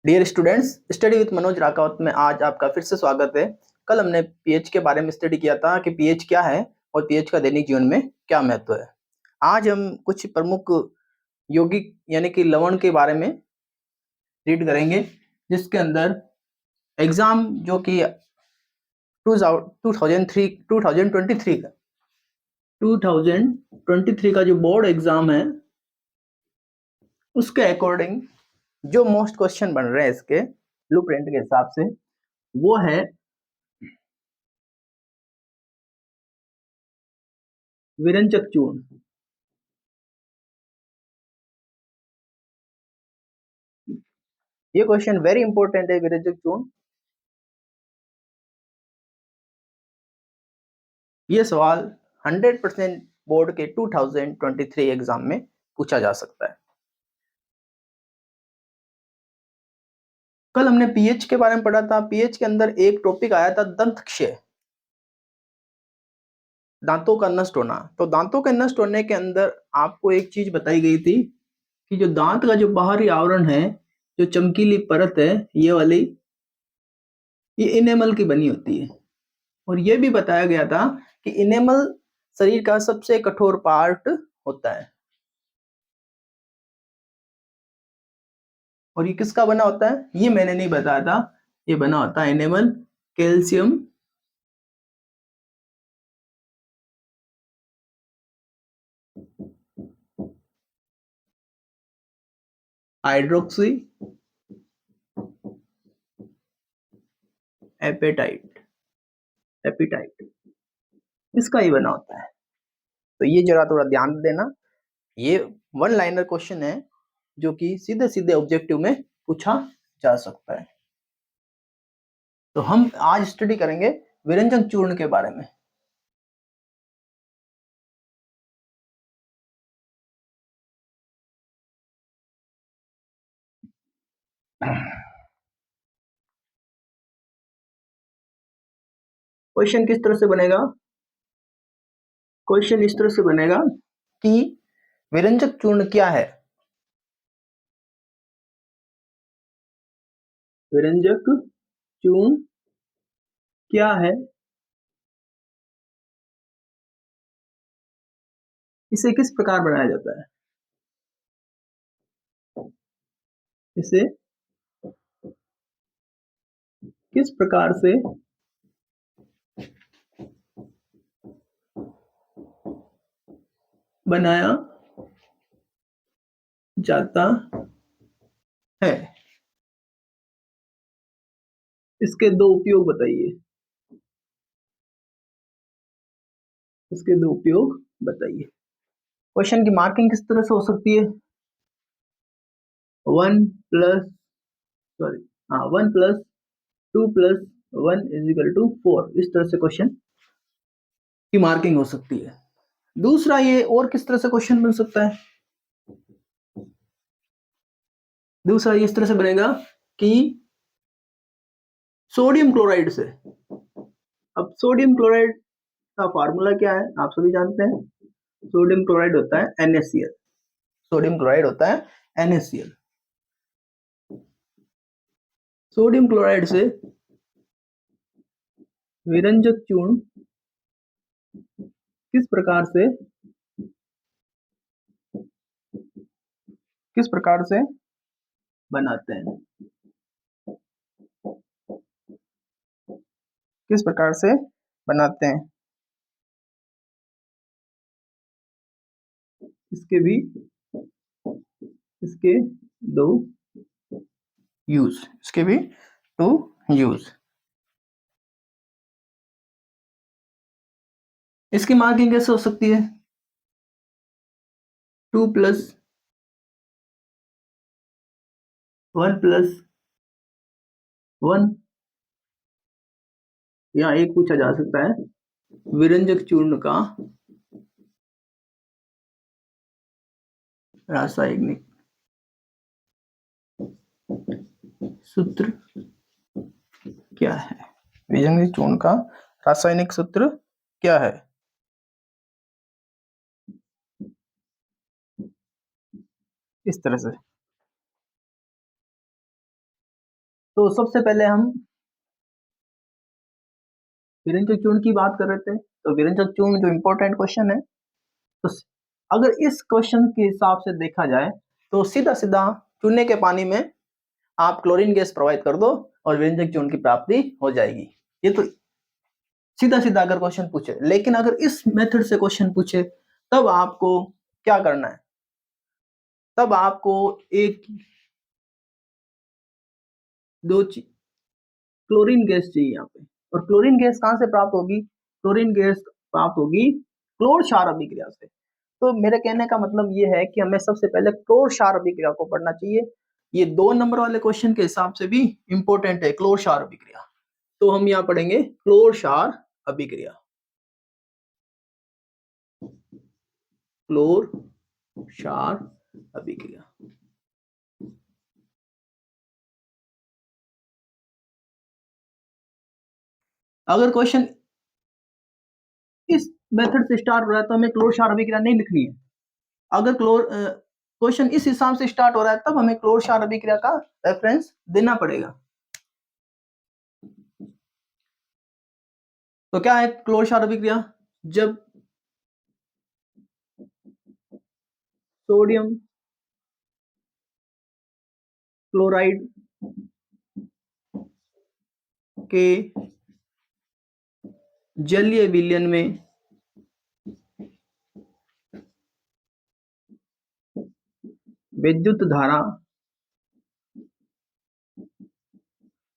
Dear students, study with Manoj Rakawat में आज आपका फिर से स्वागत है। कल हमने पीएच के बारे में स्टडी किया था कि पीएच क्या है और पीएच का दैनिक जीवन में क्या महत्व है। आज हम कुछ प्रमुख यौगिक यानी कि लवण के बारे में रीड करेंगे, जिसके अंदर एग्जाम जो कि 2023 का जो बोर्ड एग्जाम है उसके अकॉर्डिंग जो मोस्ट क्वेश्चन बन रहे हैं इसके ब्लूप्रिंट के हिसाब से वो है विरंचक चूर्ण। ये क्वेश्चन वेरी इंपॉर्टेंट है। विरंचक चूर्ण, ये सवाल 100% बोर्ड के 2023 एग्जाम में पूछा जा सकता है। कल हमने पीएच के बारे में पढ़ा था। पीएच के अंदर एक टॉपिक आया था दंत क्षय, दांतों का नष्ट होना। तो दांतों के नष्ट होने के अंदर आपको एक चीज बताई गई थी कि जो दांत का जो बाहरी आवरण है, जो चमकीली परत है, ये वाली, ये इनेमल की बनी होती है। और ये भी बताया गया था कि इनेमल शरीर का सबसे कठोर पार्ट होता है। और ये किसका बना होता है ये मैंने नहीं बताया था। ये बना होता है enamel calcium hydroxyapatite apatite, इसका ही बना होता है। तो ये जरा थोड़ा ध्यान देना। ये वन लाइनर क्वेश्चन है जो कि सीधे सीधे ऑब्जेक्टिव में पूछा जा सकता है। तो हम आज स्टडी करेंगे विरंजन चूर्ण के बारे में। क्वेश्चन किस तरह से बनेगा? क्वेश्चन इस तरह से बनेगा कि विरंजक चूर्ण क्या है। विरंजक चूर्ण क्या है, इसे किस प्रकार बनाया जाता है, इसे किस प्रकार से बनाया जाता है, इसके दो उपयोग बताइए। इसके दो उपयोग बताइए। क्वेश्चन की मार्किंग किस तरह से हो सकती है? 1+2+1 इस तरह से क्वेश्चन की मार्किंग हो सकती है। दूसरा, ये और किस तरह से क्वेश्चन बन सकता है? दूसरा ये इस तरह से बनेगा कि सोडियम क्लोराइड से। अब सोडियम क्लोराइड का फार्मूला क्या है आप सभी जानते हैं। सोडियम क्लोराइड होता है NaCl। सोडियम क्लोराइड होता है NaCl। सोडियम क्लोराइड से विरंजक चूर्ण किस प्रकार से बनाते हैं, किस प्रकार से बनाते हैं, इसके भी इसके दो यूज, इसके भी टू यूज। इसकी मार्किंग कैसे हो सकती है? 2+1+1, या एक पूछा जा सकता है विरंजक चूर्ण का रासायनिक सूत्र क्या है। विरंजक चूर्ण का रासायनिक सूत्र क्या है? इस तरह से तो सबसे पहले हम विरेचक चूर्ण की बात कर रहे थे। तो विरेचक चूर्ण जो इम्पोर्टेंट क्वेश्चन है, तो अगर इस क्वेश्चन के हिसाब से देखा जाए तो सीधा सीधा चूने के पानी में आप क्लोरीन गैस प्रोवाइड कर दो और विरेचक चूर्ण की प्राप्ति हो जाएगी। ये तो सीधा सीधा अगर क्वेश्चन पूछे, लेकिन अगर इस मेथड से क्वेश्चन पूछे तब आपको क्या करना है, तब आपको एक दो क्लोरीन गैस चाहिए यहाँ पे। और क्लोरीन गैस कहाँ से प्राप्त होगी? क्लोरीन गैस प्राप्त होगी क्लोर क्षार अभिक्रिया से। तो मेरे कहने का मतलब ये है कि हमें सबसे पहले क्लोर क्षार अभिक्रिया को पढ़ना चाहिए। ये 2 नंबर वाले क्वेश्चन के हिसाब से भी इंपॉर्टेंट है क्लोर क्षार अभिक्रिया। तो हम यहाँ पढ़ेंगे क्लोर क्षार अभिक्रिया। क्लोर क्षार अभिक्रिया। अगर क्वेश्चन इस मेथड से स्टार्ट हो रहा है तो हमें क्लोर क्षार अभिक्रिया नहीं लिखनी है। अगर क्वेश्चन इस हिसाब से स्टार्ट हो रहा है तब हमें क्लोर क्षार अभिक्रिया का रेफरेंस देना पड़ेगा। तो क्या है क्लोर क्षार अभिक्रिया? जब सोडियम क्लोराइड के जलीय विलयन में विद्युत धारा,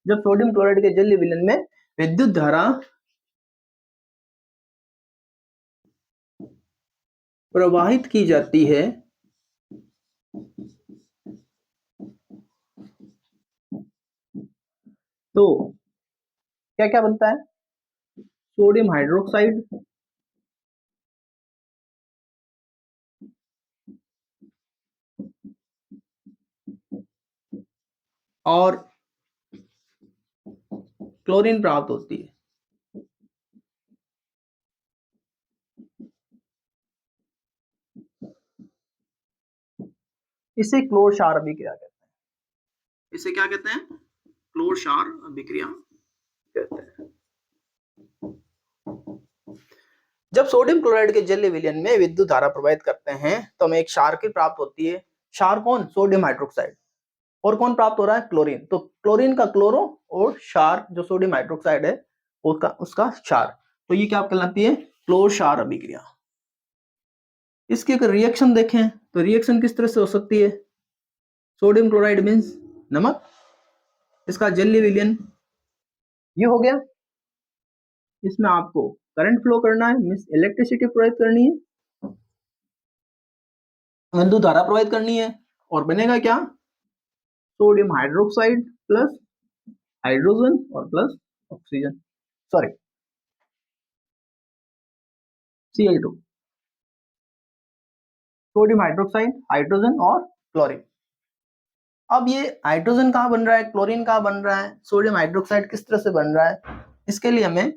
जब सोडियम क्लोराइड के जलीय विलयन में विद्युत धारा प्रवाहित की जाती है तो क्या क्या बनता है? सोडियम हाइड्रोक्साइड और क्लोरीन प्राप्त होती है। इसे क्लोर क्षार अभिक्रिया कहते हैं। इसे क्या कहते हैं? क्लोर क्षार अभिक्रिया कहते हैं। जब सोडियम क्लोराइड के जलीय विलयन में विद्युत धारा प्रवाहित करते हैं तो हमें एक क्षार की प्राप्त होती है। क्षार कौन? Sodium hydroxide. और कौन प्राप्त हो रहा है? क्लोरीन। तो क्लोरीन का क्लोरो और क्षार जो सोडियम हाइड्रोक्साइड है उसका क्षार। तो ये क्या कहलाती है? क्लोर क्षार अभिक्रिया। इसकी अगर रिएक्शन देखें तो रिएक्शन किस तरह से हो सकती है? सोडियम क्लोराइड मीन्स नमक, इसका जलीय विलयन ये हो गया। इसमें आपको करंट फ्लो करना है, मीन्स इलेक्ट्रिसिटी प्रोवाइड करनी है, विद्युत धारा प्रवाहित करनी है। और बनेगा क्या? सोडियम हाइड्रोक्साइड प्लस हाइड्रोजन और plus oxygen, sorry Cl2। Sodium hydroxide, hydrogen और क्लोरीन। अब ये हाइड्रोजन कहाँ बन रहा है, क्लोरीन कहाँ बन रहा है, सोडियम हाइड्रोक्साइड किस तरह से बन रहा है, इसके लिए हमें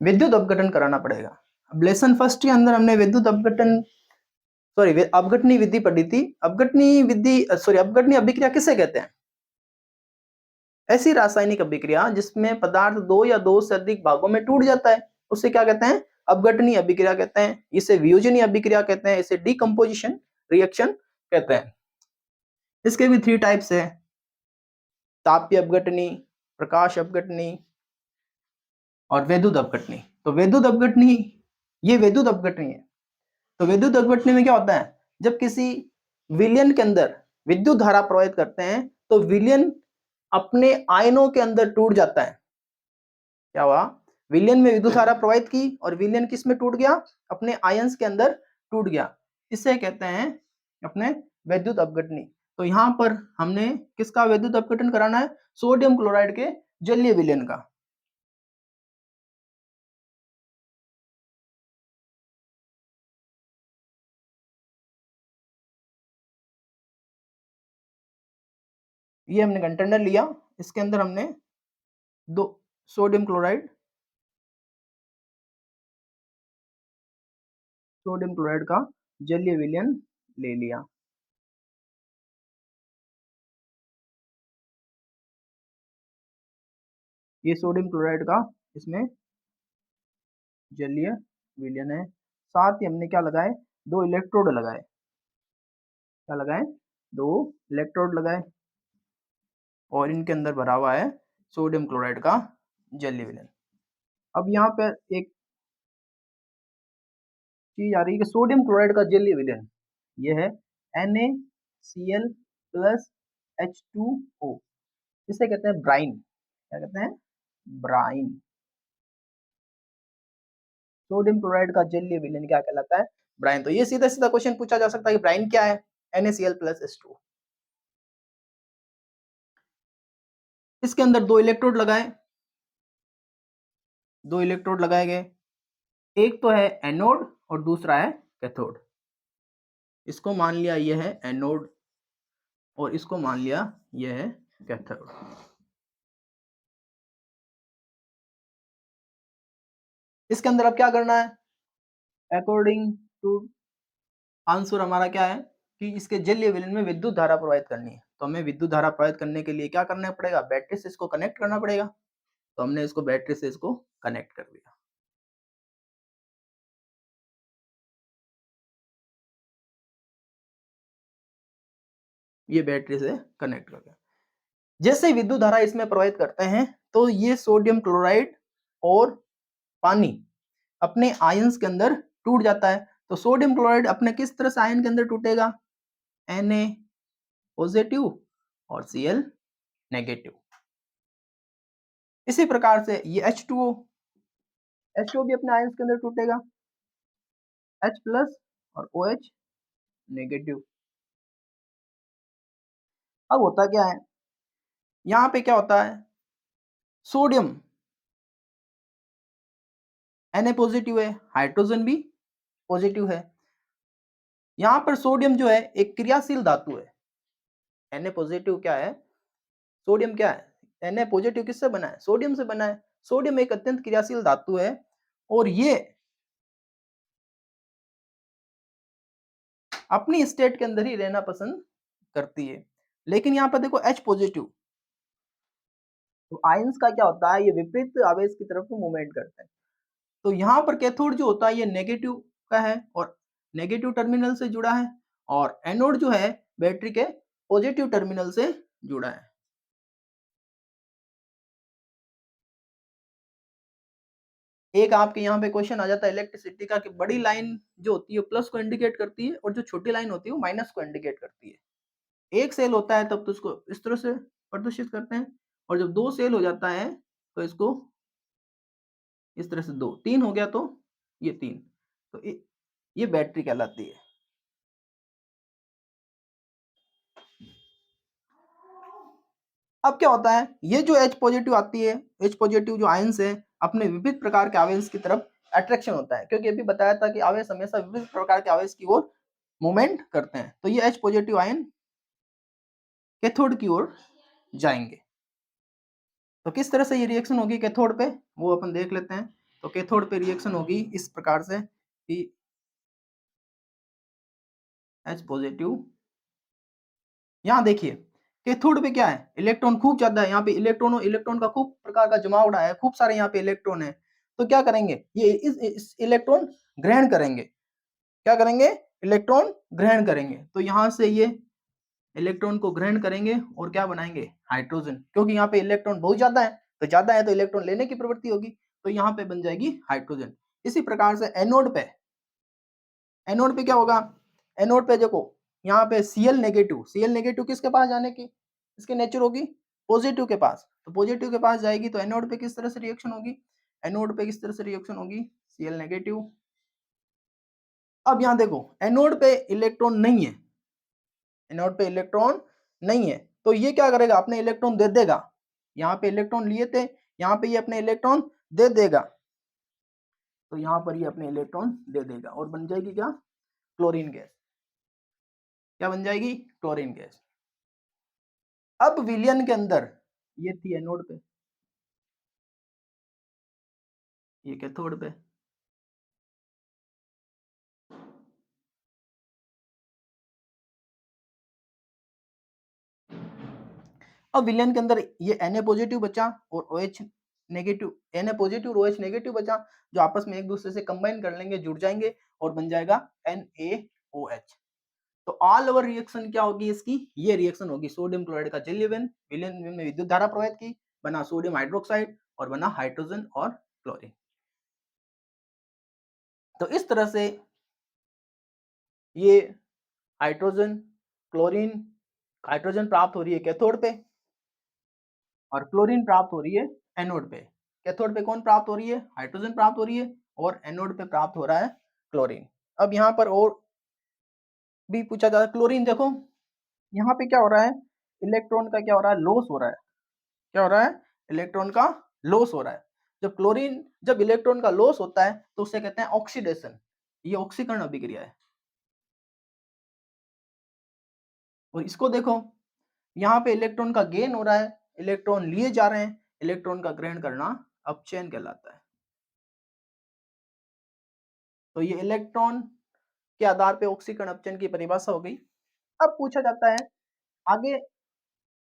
विद्युत अपघटन कराना पड़ेगा। अब लेसन फर्स्ट के अंदर हमने विद्युत अपघटन अपघटनी विधि पढ़ी थी। अपघटनी अभिक्रिया किसे कहते हैं? ऐसी रासायनिक अभिक्रिया जिसमें पदार्थ दो या दो से अधिक भागों में टूट जाता है, उसे क्या कहते हैं? अपघटनीय अभिक्रिया कहते हैं। इसे वियोजनीय अभिक्रिया कहते हैं, इसे डीकंपोजिशन रिएक्शन कहते हैं। इसके भी 3 टाइप्स है, तापीय अपघटनी, प्रकाश अपघटनी और विद्युत अपघटनी। तो विद्युत अपघटनी, ये विद्युत अपघटनी है। तो विद्युत अपघटनी में क्या होता है? जब किसी विलयन के अंदर विद्युत धारा प्रवाहित करते हैं तो विलयन अपने आयनों के अंदर टूट जाता है। क्या हुआ? विलयन में विद्युत धारा प्रवाहित की और विलयन किस में टूट गया? अपने आयंस के अंदर टूट गया। इसे कहते हैं अपने विद्युत अपघटनी। तो यहां पर हमने किसका विद्युत अपघटन कराना है? सोडियम क्लोराइड के जलीय विलयन का। ये हमने कंटेनर लिया, इसके अंदर हमने दो सोडियम क्लोराइड का जलीय विलयन ले लिया। ये सोडियम क्लोराइड का इसमें जलीय विलयन है। साथ ही हमने क्या लगाए, 2 इलेक्ट्रोड लगाए। क्या लगाए, 2 इलेक्ट्रोड लगाए और इनके अंदर भरा हुआ है सोडियम क्लोराइड का जलीय विलयन। अब यहाँ पर एक चीज आ रही है कि सोडियम क्लोराइड का जलीय विलयन ये है NaCl प्लस H2O, इसे कहते हैं ब्राइन। क्या कहते हैं, ब्राइन। सोडियम क्लोराइड का जलीय विलयन क्या कहलाता है, ब्राइन। तो ये सीधा सीधा क्वेश्चन पूछा जा सकता है कि ब्राइन क्या है, NaCl प्लस H2O। इसके अंदर 2 इलेक्ट्रोड लगाए, 2 इलेक्ट्रोड लगाए गए। एक तो है एनोड और दूसरा है कैथोड। इसको मान लिया यह है एनोड और इसको मान लिया यह है कैथोड। इसके अंदर अब क्या करना है, अकॉर्डिंग टू आंसर हमारा क्या है कि इसके जलीय विलयन में विद्युत धारा प्रवाहित करनी है। तो हमें विद्युत धारा प्रवाहित करने के लिए क्या करना पड़ेगा, बैटरी से इसको कनेक्ट करना पड़ेगा। तो हमने इसको बैटरी से इसको कनेक्ट कर दिया। ये बैटरी से कनेक्ट कर दिया। जैसे विद्युत धारा इसमें प्रवाहित करते हैं तो ये सोडियम क्लोराइड और पानी अपने आयंस के अंदर टूट जाता है। तो सोडियम क्लोराइड अपने किस तरह से आयन के अंदर टूटेगा, Na पॉजिटिव और Cl नेगेटिव। इसी प्रकार से ये H2O भी अपने आयंस के अंदर टूटेगा, H प्लस और OH नेगेटिव। अब होता क्या है, यहाँ पे क्या होता है, सोडियम Na पॉजिटिव है, हाइड्रोजन भी पॉजिटिव है। यहाँ पर सोडियम जो है एक क्रियाशील धातु है। Na पॉजिटिव क्या है, सोडियम क्या है, Na पॉजिटिव किससे बना है, सोडियम से बना है। सोडियम एक अत्यंत क्रियाशील धातु है और ये अपनी स्टेट के अंदर ही रहना पसंद करती है। लेकिन यहाँ पर देखो H पॉजिटिव, तो आयंस का क्या होता है, ये विपरीत आवेश की तरफ मूवमेंट करते हैं। तो यहाँ पर कैथोड जो होता है ये नेगेटिव का है और नेगेटिव टर्मिनल से जुड़ा है, और एनोड जो है बैटरी के पॉजिटिव टर्मिनल से जुड़ा है। एक आपके यहाँ पे क्वेश्चन आ जाता है इलेक्ट्रिसिटी का कि बड़ी लाइन जो होती है प्लस को इंडिकेट करती है और जो छोटी लाइन होती है वो माइनस को इंडिकेट करती है। एक सेल होता है तब तो इसको इस तरह से प्रदर्शित करते हैं, और जब 2 सेल हो जाता है तो इसको इस तरह से, 2 3 हो गया तो ये 3, तो ये बैटरी कहलाती है। अब क्या होता है, ये जो H पॉजिटिव आती है, H पॉजिटिव जो आयंस है अपने विविध प्रकार के आवेश की तरफ अट्रैक्शन होता है, क्योंकि अभी बताया था कि आवेश हमेशा विविध प्रकार के आवेश की ओर मूवमेंट करते हैं। तो ये H पॉजिटिव आयन कैथोड की ओर जाएंगे। तो किस तरह से ये रिएक्शन होगी कैथोड पे, वो अपन देख लेते हैं। तो कैथोड पे रिएक्शन होगी इस प्रकार से कि H पॉजिटिव, यहाँ देखिए कैथोड पे क्या है, इलेक्ट्रॉन खूब ज्यादा है। यहाँ पे इलेक्ट्रॉन का खूब प्रकार का जमाव रहा है, खूब सारे यहाँ पे इलेक्ट्रॉन है। तो क्या करेंगे, ये इस इलेक्ट्रॉन ग्रहण करेंगे। क्या करेंगे, इलेक्ट्रॉन ग्रहण करेंगे। तो यहाँ से ये इलेक्ट्रॉन को ग्रहण करेंगे और क्या बनाएंगे, हाइड्रोजन। क्योंकि यहाँ पे इलेक्ट्रॉन बहुत ज्यादा है तो इलेक्ट्रॉन लेने की प्रवृत्ति होगी, तो यहाँ पे बन जाएगी हाइड्रोजन। इसी प्रकार से एनोड पे क्या होगा, एनोड पे देखो यहाँ पे Cl नेगेटिव किसके पास जाने की, इसकी नेचर होगी पॉजिटिव के पास। तो पॉजिटिव के पास जाएगी तो एनोड पे किस तरह से रिएक्शन होगी, एनोड पे किस तरह से रिएक्शन होगी, Cl नेगेटिव। अब यहाँ देखो एनोड पे इलेक्ट्रॉन नहीं है, एनोड पे इलेक्ट्रॉन नहीं है, तो ये क्या करेगा, अपने इलेक्ट्रॉन दे देगा। यहाँ पे इलेक्ट्रॉन लिए थे, यहाँ पे ये अपने इलेक्ट्रॉन दे देगा। तो यहाँ पर ये अपने इलेक्ट्रॉन दे देगा और बन जाएगी क्या, क्लोरीन गैस। क्या बन जाएगी, क्लोरीन गैस। अब विलयन के अंदर ये थी एनोड पे, ये कैथोड पे। अब विलयन के अंदर ये Na पॉजिटिव बचा और OH negative, Na positive OH negative बचा, जो आपस में एक दूसरे से कंबाइन कर लेंगे, जुड़ जाएंगे और बन जाएगा NaOH। तो ऑल ओवर रिएक्शन क्या होगी इसकी, ये रिएक्शन होगी सोडियम क्लोराइड का जेल विलयन, विलयन में विद्युत धारा प्रवाहित की, बना सोडियम हाइड्रोक्साइड और बना हाइड्रोजन और क्लोरीन। तो इस तरह से ये हाइड्रोजन क्लोरीन, हाइड्रोजन प्राप्त हो रही है कैथोड पे और क्लोरीन प्राप्त हो रही है एनोड पे। कैथोड पे कौन प्राप्त हो रही है, हाइड्रोजन प्राप्त हो रही है और एनोड पे प्राप्त हो रहा है क्लोरीन। अब यहाँ पर और भी पूछा जाता है, क्लोरीन देखो यहाँ पे क्या हो रहा है, इलेक्ट्रॉन का क्या हो रहा है, लॉस हो रहा है। क्या हो रहा है, इलेक्ट्रॉन का लॉस हो रहा है। जब क्लोरीन, जब इलेक्ट्रॉन का लॉस होता है तो उसे कहते हैं ऑक्सीडेशन, ये ऑक्सीकरण अभिक्रिया है। और इसको देखो यहाँ पे इलेक्ट्रॉन का गेन हो रहा है, इलेक्ट्रॉन लिए जा रहे हैं, इलेक्ट्रॉन का ग्रहण करना अपचयन कहलाता है। तो ये इलेक्ट्रॉन के आधार पे ऑक्सीकरण अपचयन की परिभाषा हो गई। अब पूछा जाता है आगे,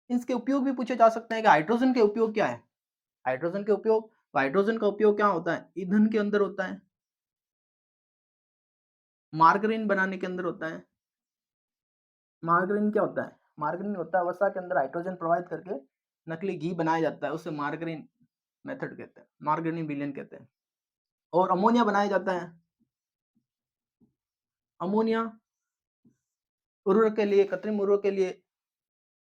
इसके उपयोग भी पूछे जा सकते हैं कि हाइड्रोजन के उपयोग क्या है। हाइड्रोजन के उपयोग, हाइड्रोजन का उपयोग क्या होता है, ईंधन के अंदर होता है, मार्गारीन बनाने के अंदर होता है। मार्गारीन क्या होता है, मार्गारीन होता है वसा के अंदर हाइड्रोजन प्रवाहित करके नकली घी बनाया जाता है, उसे मार्गारीन मेथड कहते हैं, मार्गारीन विलयन कहते हैं। और अमोनिया बनाया जाता है, अमोनिया उर्वरक के लिए, कृत्रिम उर्वरक के लिए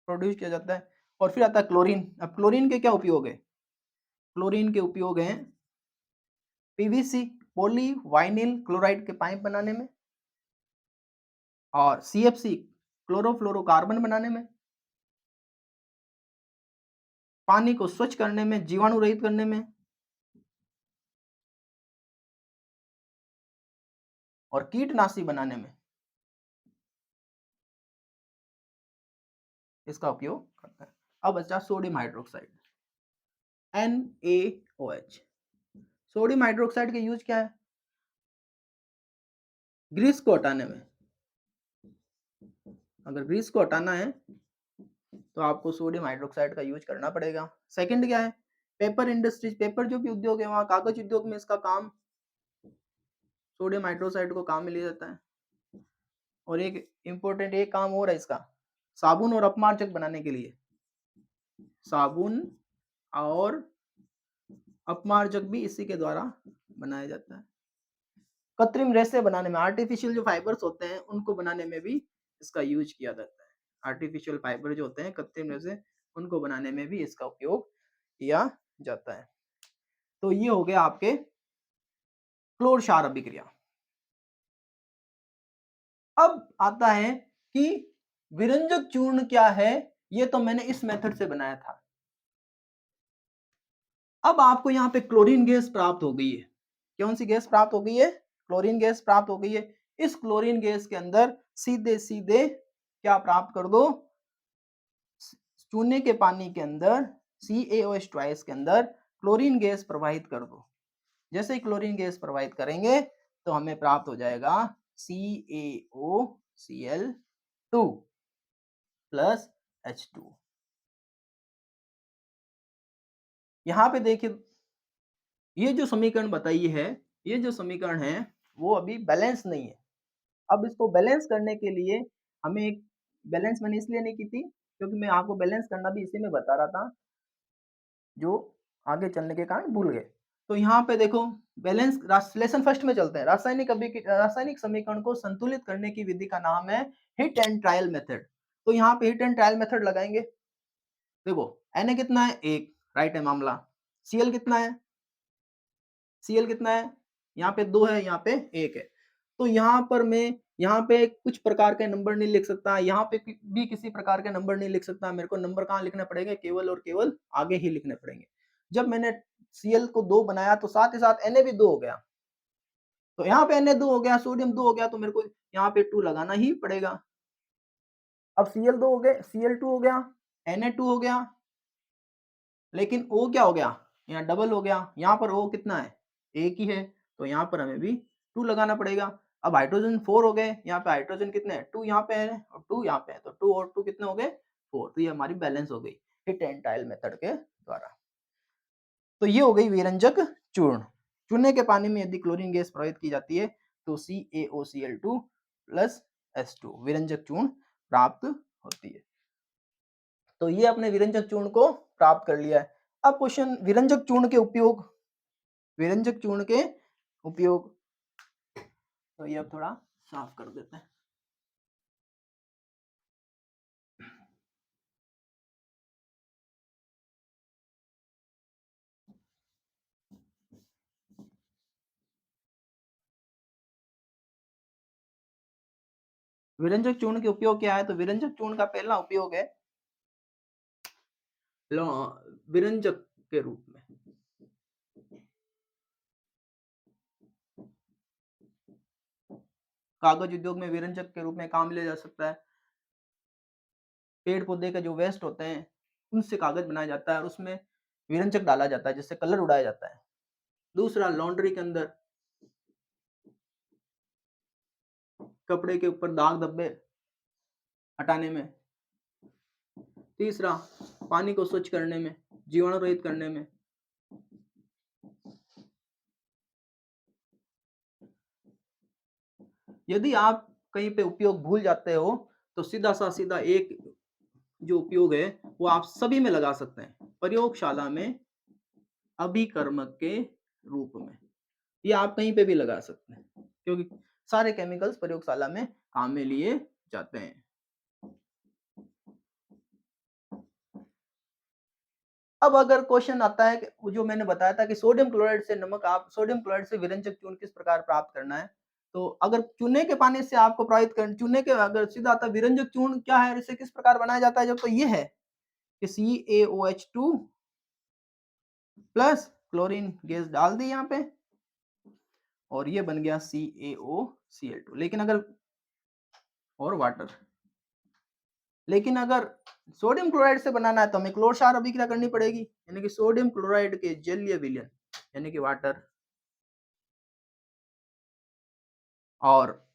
प्रोड्यूस किया जाता है। और फिर आता है क्लोरीन। अब क्लोरीन के क्या उपयोग है, क्लोरीन के उपयोग हैं पीवीसी, पॉली वाइनिल क्लोराइड के पाइप बनाने में, और सीएफसी क्लोरोफ्लोरोकार्बन बनाने में, पानी को स्वच्छ करने में, जीवाणु रहित करने में, और कीटनाशी बनाने में इसका उपयोग करता है। अब बचा sodium hydroxide NaOH। Sodium hydroxide का यूज क्या है, ग्रीस को हटाने में। अगर ग्रीस को हटाना है तो आपको सोडियम हाइड्रोक्साइड का यूज करना पड़ेगा। सेकंड क्या है, पेपर इंडस्ट्रीज, पेपर जो भी उद्योग है वहां कागज उद्योग में इसका काम सोडियम हाइड्रोक्साइड को काम में लिया जाता है। और एक इंपॉर्टेंट एक काम और है इसका, साबुन और अपमार्जक बनाने के लिए, साबुन और अपमार्जक भी इसी के द्वारा बनाया जाता है। कृत्रिम रेशे बनाने में, आर्टिफिशियल जो फाइबर्स होते हैं उनको बनाने में भी इसका यूज किया जाता है। आर्टिफिशियल फाइबर जो होते हैं, कृत्रिम रेशे, उनको बनाने में भी इसका उपयोग किया जाता है। तो ये हो गया आपके क्लोर क्षार अभिक्रिया। अब आता है कि विरंजक चूर्ण क्या है, ये तो मैंने इस मेथड से बनाया था। अब आपको यहाँ पे क्लोरीन गैस प्राप्त हो गई है। कौन सी गैस प्राप्त हो गई है, क्लोरीन गैस प्राप्त हो गई है। इस क्लोरीन गैस के अंदर सीधे सीधे क्या प्राप्त कर दो, चूने के पानी के अंदर CaOH ट्वाइस के अंदर क्लोरीन गैस प्रवाहित कर दो। जैसे ही क्लोरीन गैस प्रवाहित करेंगे तो हमें प्राप्त हो जाएगा CaOCl2 प्लस H2। यहाँ पे देखिए ये जो समीकरण बताई है, ये जो समीकरण है वो अभी बैलेंस नहीं है। अब इसको बैलेंस करने के लिए हमें एक, बैलेंस मैंने इसलिए नहीं की थी क्योंकि मैं आपको बैलेंस करना भी इसी में बता रहा था, जो आगे चलने के कारण भूल गए। तो यहाँ पे देखो बैलेंस, लेसन फर्स्ट में चलते हैं। रासायनिक समीकरण को संतुलित करने की विधि का नाम है हिट एंड ट्रायल मेथड। तो यहाँ पे हिट एंड ट्रायल मेथड लगाएंगे। देखो Na कितना है, एक, राइट है मामला। Cl कितना है, Cl कितना है, यहाँ पे 2 है, यहाँ पे 1 है। तो यहाँ पर मैं यहाँ पे कुछ प्रकार के नंबर नहीं लिख सकता, यहाँ पे भी किसी प्रकार के नंबर नहीं लिख सकता। मेरे को नंबर कहाँ लिखने पड़ेंगे, केवल और केवल आगे ही लिखने पड़ेंगे। जब मैंने Cl को 2 बनाया तो साथ ही साथ Na भी 2 हो गया। तो यहाँ पे Na 2 हो गया, सोडियम 2 हो गया, तो मेरे को यहाँ पे 2 लगाना ही पड़ेगा। अब Cl 2 हो गए, Cl2 हो गया, Na2 हो गया, लेकिन O क्या हो गया, यहाँ डबल हो गया। यहाँ पर O कितना है, एक ही है, तो यहाँ पर हमें भी 2 लगाना पड़ेगा। अब हाइड्रोजन 4 हो गए, यहाँ पे हाइड्रोजन कितने हैं, 2 यहाँ पे है और 2 यहाँ पे है, तो 2 और 2 कितने हो गए, 4। तो ये हमारी बैलेंस हो गई हिट एंड ट्रायल मेथड के द्वारा। तो ये हो गई विरंजक चूर्ण। चूने के पानी में यदि क्लोरीन गैस प्रवाहित की जाती है तो CaOCl2 प्लस H2 विरंजक चूर्ण प्राप्त होती है। तो ये अपने विरंजक चूर्ण को प्राप्त कर लिया है। अब क्वेश्चन विरंजक चूर्ण के उपयोग, विरंजक चूर्ण के उपयोग, तो ये अब थोड़ा साफ कर देते हैं। विरंजक चूर्ण के उपयोग क्या है? तो विरंजक चूर्ण का पहला उपयोग है विरंजक के रूप में। कागज उद्योग में विरंजक के रूप में काम लिया जा सकता है। पेड़ पौधे के जो वेस्ट होते हैं उनसे कागज बनाया जाता है और उसमें विरंजक डाला जाता है जिससे कलर उड़ाया जाता है। दूसरा, लॉन्ड्री के अंदर कपड़े के ऊपर दाग धब्बे हटाने में। तीसरा, पानी को स्वच्छ करने में, जीवाणु रहित करने में। यदि आप कहीं पे उपयोग भूल जाते हो तो सीधा एक जो उपयोग है वो आप सभी में लगा सकते हैं, प्रयोगशाला में अभिकर्मक के रूप में। ये आप कहीं पे भी लगा सकते हैं क्योंकि सारे केमिकल्स प्रयोगशाला में काम में लिए जाते हैं। अब अगर क्वेश्चन आता है कि जो मैंने बताया था कि सोडियम क्लोराइड से नमक, आप सोडियम क्लोराइड से विरंजक चूर्ण किस प्रकार प्राप्त करना है, तो अगर चूने के पानी से आपको प्रभावित कर, चूने के अगर सीधा आता विरंजक चूर्ण क्या है, इसे किस प्रकार बनाया जाता है, जब तो ये है कि CaOH2 प्लस क्लोरीन गैस डाल दी यहाँ पे और ये बन गया CaOCl2। लेकिन अगर और वाटर, लेकिन अगर सोडियम क्लोराइड से बनाना है तो हमें क्लोर क्षार अभिक्रिया करनी पड़ेगी, यानी कि सोडियम क्लोराइड के जलीय विलयन यानी कि वाटर, और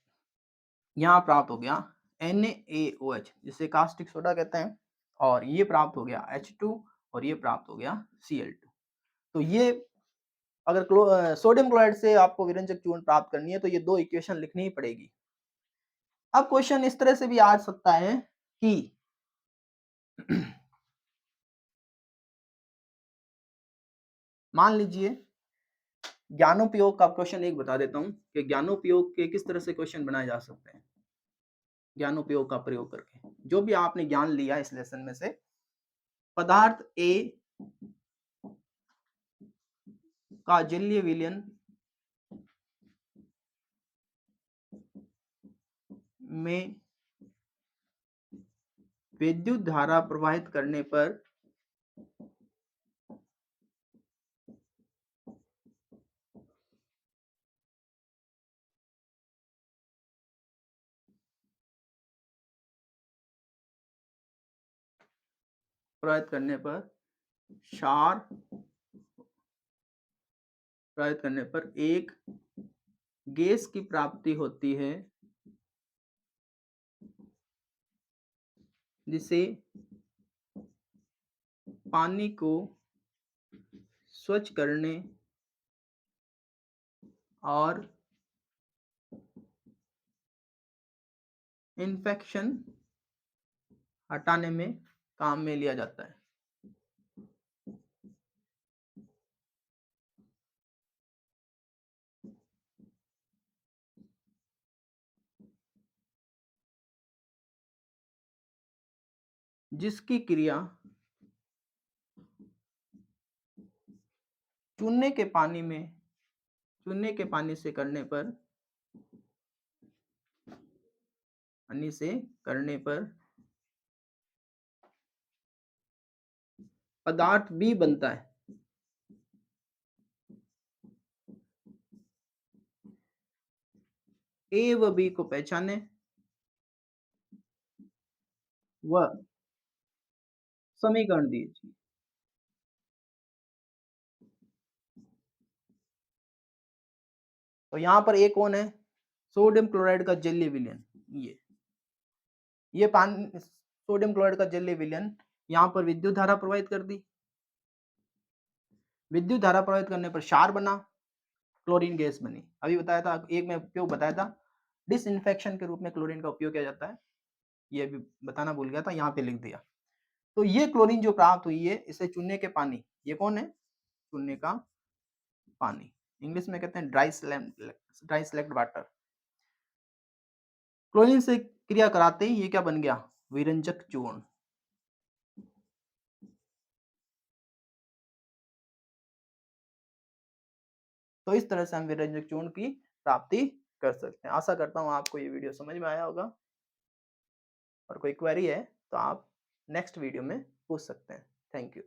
यहाँ प्राप्त हो गया NaOH जिसे कास्टिक सोडा कहते हैं, और ये प्राप्त हो गया H2 और ये प्राप्त हो गया Cl2। तो ये अगर सोडियम क्लोराइड से आपको विरंजक चूर्ण प्राप्त करनी है तो ये दो इक्वेशन लिखनी ही पड़ेगी। अब क्वेश्चन इस तरह से भी आ सकता है कि मान लीजिए ज्ञानोपयोग का क्वेश्चन एक बता देता हूं कि ज्ञानोपयोग के किस तरह से क्वेश्चन बनाए जा सकते हैं। ज्ञानोपयोग का प्रयोग करके जो भी आपने ज्ञान लिया इस लेसन में से, पदार्थ A का जलीय विलयन में विद्युत धारा प्रवाहित करने पर क्षार प्रवाहित करने पर एक गैस की प्राप्ति होती है जिसे पानी को स्वच्छ करने और इन्फेक्शन हटाने में काम में लिया जाता है। जिसकी क्रिया चूने के पानी से करने पर पदार्थ B बनता है। A व B को पहचाने व समीकरण दीजिए। तो यहाँ पर A कौन है? सोडियम क्लोराइड का जलीय विलयन। ये पानी सोडियम क्लोराइड का जलीय विलयन यहाँ पर विद्युत धारा प्रवाहित कर दी। विद्युत धारा प्रवाहित करने पर क्षार बना, क्लोरीन गैस बनी। अभी बताया था, एक में उपयोग बताया था, डिसइंफेक्शन के रूप में क्लोरीन का उपयोग किया जाता है, ये भी बताना भूल गया था, यहाँ पे लिख दिया। तो ये क्लोरीन जो प्राप्त हुई है, इसे चूने के पानी, ये कौन है? चूने का पानी, इंग्लिश में कहते हैं ड्राई स्लैग्ड वाटर। क्लोरीन से क्रिया कराते ही ये क्या बन गया? विरंजक चूर्ण। तो इस तरह से हम विरंजक चूर्ण की प्राप्ति कर सकते हैं। आशा करता हूँ आपको ये वीडियो समझ में आया होगा, और कोई क्वेरी है तो आप नेक्स्ट वीडियो में पूछ सकते हैं। Thank you.